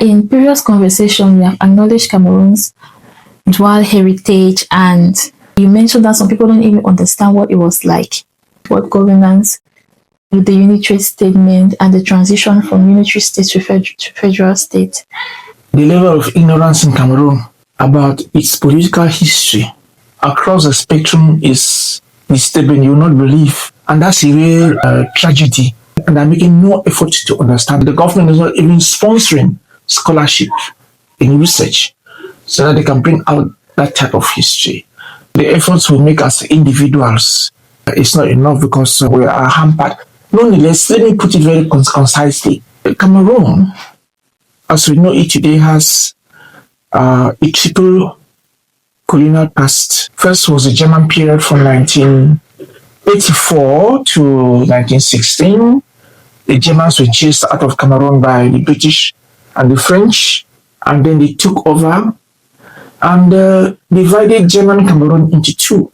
in previous conversation, we have acknowledged Cameroon's dual heritage, and you mentioned that some people don't even understand what it was like, what governance with the unitary statement and the transition from unitary state to federal state. The level of ignorance in Cameroon about its political history across the spectrum is disturbing, you will not believe. And that's a real tragedy. And they're making no effort to understand. The government is not even sponsoring scholarship in research so that they can bring out that type of history. The efforts we make as individuals is not enough because we are hampered. Nonetheless, let me put it very concisely. Cameroon, as we know it today, has a triple colonial past. First was the German period from 1984 to 1916. The Germans were chased out of Cameroon by the British and the French, and then they took over and divided German Cameroon into two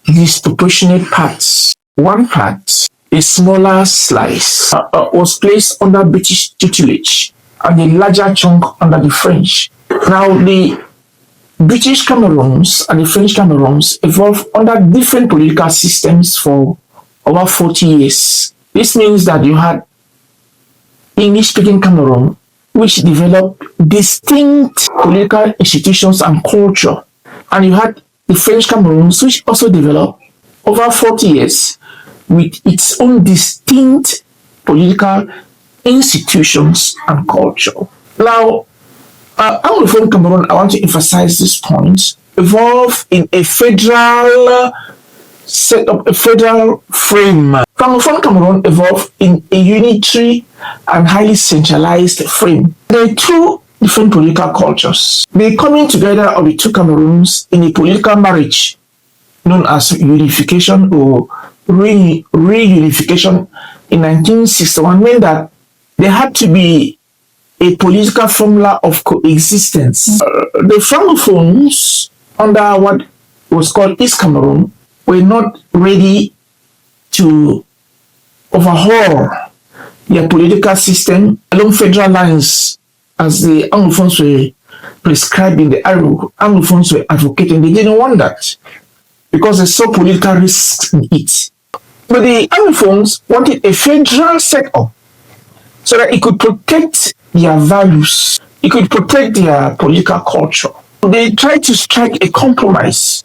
disproportionate parts. One part, a smaller slice, was placed under British tutelage and a larger chunk under the French. Now, the British Cameroons and the French Cameroons evolved under different political systems for over 40 years. This means that you had English-speaking Cameroon, which developed distinct political institutions and culture. And you had the French Cameroons, which also developed over 40 years with its own distinct political institutions and culture. Now, Anglophone Cameroon, I want to emphasize this point, evolved in a federal setup, a federal frame. Francophone Cameroon evolved in a unitary and highly centralized frame. There are two different political cultures. The coming together of the two Cameroons in a political marriage known as unification or reunification in 1961 meant that there had to be a political formula of coexistence. The Francophones, under what was called East Cameroon, were not ready to overhaul their political system along federal lines as the Anglophones were prescribing, the Anglophones were advocating. They didn't want that because they saw political risks in it. But the Anglophones wanted a federal setup so that it could protect their values, it could protect their political culture. They tried to strike a compromise